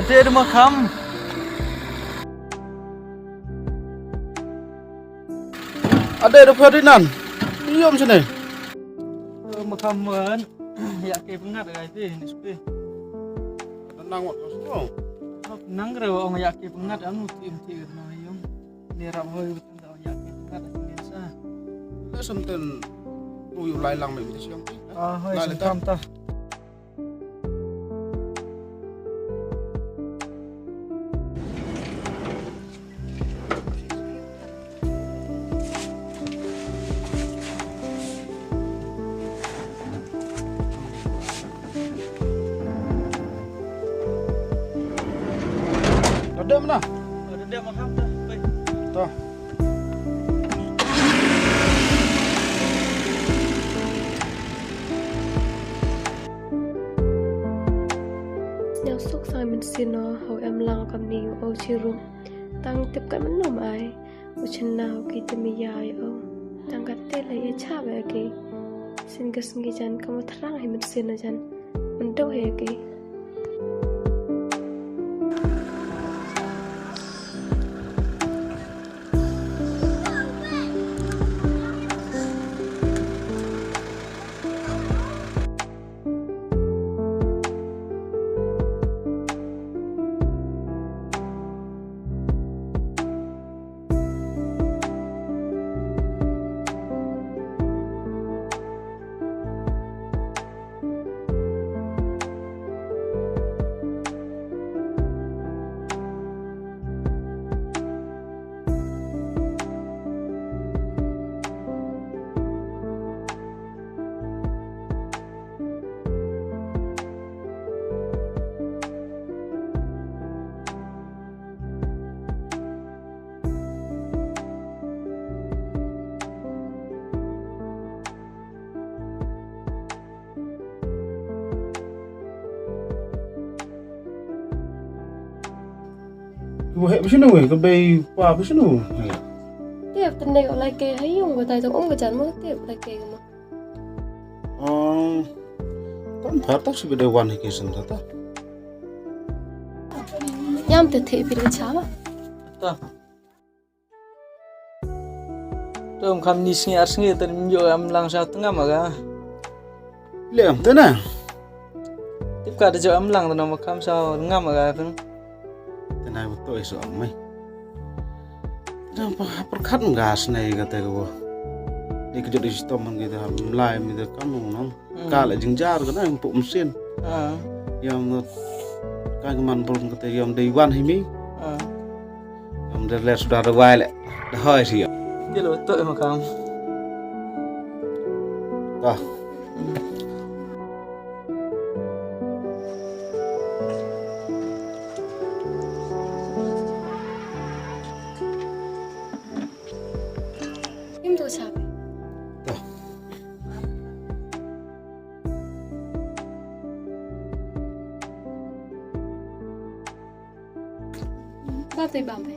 ada makam. Ada Ferdinand. Iya sini. Makam man. Ya ke pengat guys ni sepi. Tenang wak semua. Nang kira orang ya ke pengat anu tim na yung. Ni ram hoi betul dah ya ke pengat biasa. Ada senten tuyu lailang mai di siang. Hoi sentam ta. Ada mana? Ada dia makam dah. Baik. Tuh. Nhau xúc sai mình xin nó hầu em lang cầm niu ô chi rum tăng tiếp cận mình nôm ai u chân nào kỳ tìm dài ô tăng gắt tê lấy cha về kỳ xin cái sinh chân có một thằng hay mình xin là chân mình đâu hề kỳ Gue hek sini weh, kebay pa sini. tiếp tên này gọi là kê hay dùng của tài giống ông cái chán mới tiếp là kê mà Kan bertak sih dewan hiki sendiri ta. nham từ thị vì cái cháo à Ta. Tu makam ni sengi terminjo am lang sa tengah maga. Liam tu na. Tiếp cả để cho am lang tu makam sa ngam maga kan. Tenai betul isu amai. Nampak perkat gas nih kata gue. Di kejut di situ man kita mulai kita kamu nong. Kalau jengjar kan empuk mesin. Yang kan keman belum kata yang dewan ini. Yang dah sudah ada wai lek. Dah hai sih. Dia lo betul makam. Dah. em tôi chào Dah. ba tôi bảo vậy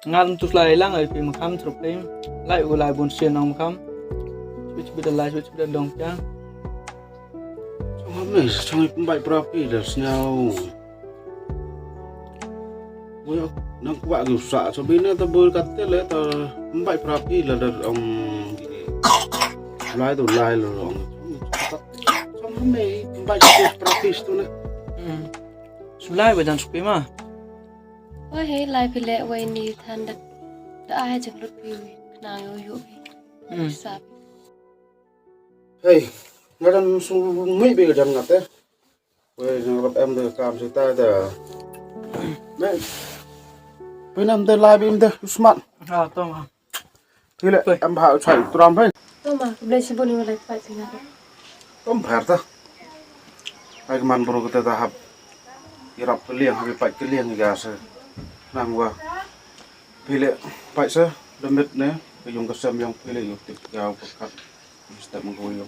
Ngan tu selai lang ai pi makam terpem. Lai ulai bun sen nong makam. Switch bida lai switch bida dong chang. Nih, sangat pembaik berapi dah senyau. Boleh nak buat rusak. Sebenarnya tu boleh kata lah, tu pembaik berapi lah dah lai tu lai lah orang. Sama ni pembaik berapi tu ni. Selai badan supi mah. ôi hey lại phải lẹ quay đi than đã ai chẳng lút view nàng yêu yêu đi sạp Hey, ngaran sumi be jan ngate. Wei ngarap em de kam sita de. Nek. Pinam de lai bim de Usman. Tong ah. Kile em hạo chạy tram phai. thôi mà đây sẽ bôi lên lại phải thế nào Tom phạt ta. Ai man bro kita tahap. Irap keliang habis pai keliang gas. Nang wa. Pile pai sa demit ne. Yung kasam yang pile yung tik jauh pekat. Step menggoyong.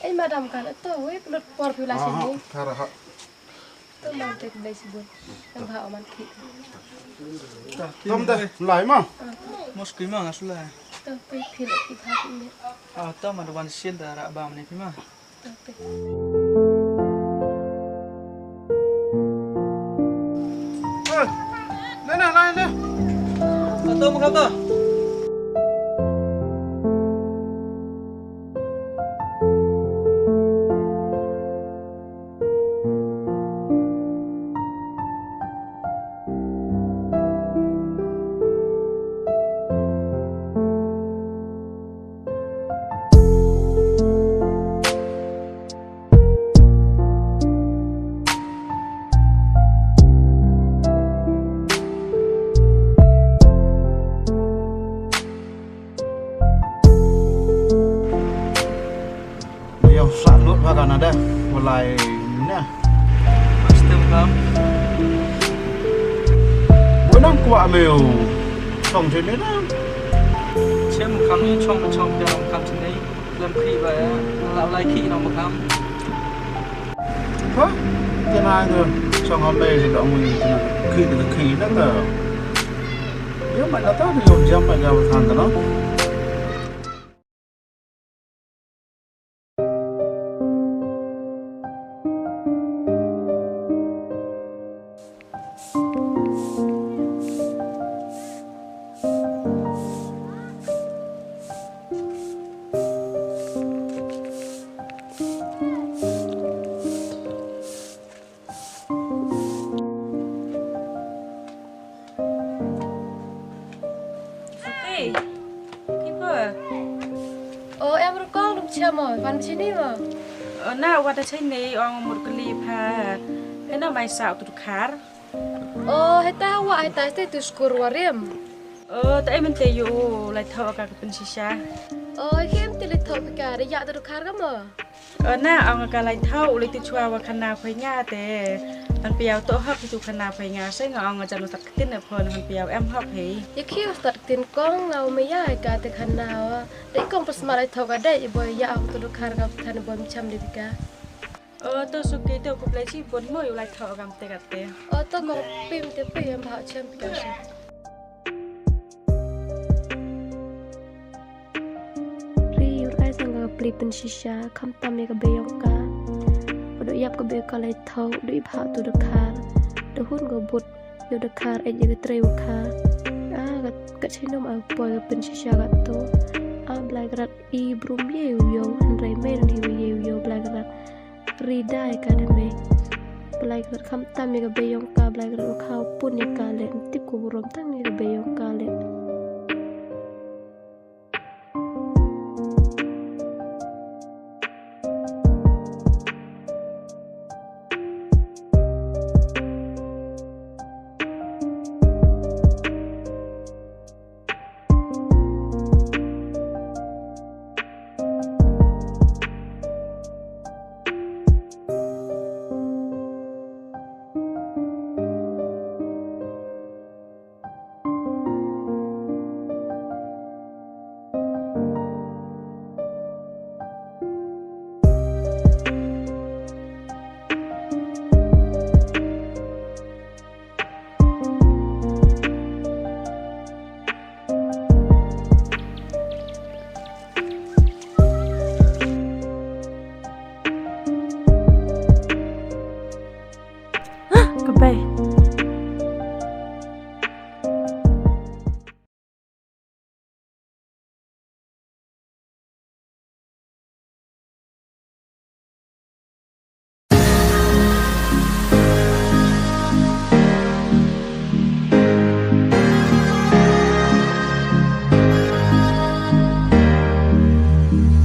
anh mà đầm cả đã tao ấy lụt qua phiêu lại xem đi Karah. tôi mang tới đây xí buồn em bảo mang thịt Tôm đây, lại mà. Mos kima ngasula. tôi phải phi lại cái tháp này Tao mà đồ xiên đã rạ bàm này kima. tôi phải Lên nè, lại nè. Tao mà không tao. Yêu sạn luôn vào cả đây. Một lại nè. Stem kam. Bữa năm qua mèo trồng trên đấy đó. Chem kam ni chong dia kam sini. Lam khi ba lao lai khi nó mà kam. Hả? Thế này rồi. Trong hôm nay thì động mình khi được khi nó tờ. Nếu mà nó tốt thì dùng chăm phải gặp thằng đó. em rồi con lúc chiều mà văn trên đi mà Nah, wadah sini orang umur kelipah. Kena main sah tu kar. hay ta wa hay ta itu skor warim Tak emen teyu lai thau ka By-Pynshisha. khi em tili thọ bị cả để dạo từ khár mà Nah, orang ka lai thau lai tu chua wa kana phai nga te. Han piao to hak tu kana phai nga sai nga orang jalu tak tin na phon han piao em hak hei. ya khi start tin con ngau me ya cả từ khăn nào để con pas mà lại thọ cả đây boy ya từ khár gặp thằng boy chăm đi cả Tu suki tu ku play chi bon mo yu lai thau gam te ka te. tôi còn pim thì pim em bảo chăm cả Riu ai sang gặp By-Pynshisha khăm tâm ya cái beyong ka udah yap ke be kalai thau udah ibha tu dekhar de hun go but yo dekhar e je treu kha gat chinom a boy By-Pynshisha gat to black rat I brum ye yo rai me ni ye yo black rat ridai ka de me black rat kham tam ya be yong ka black rat khau pun ya ka le tip ko rom tang ni be yong ka le Kape.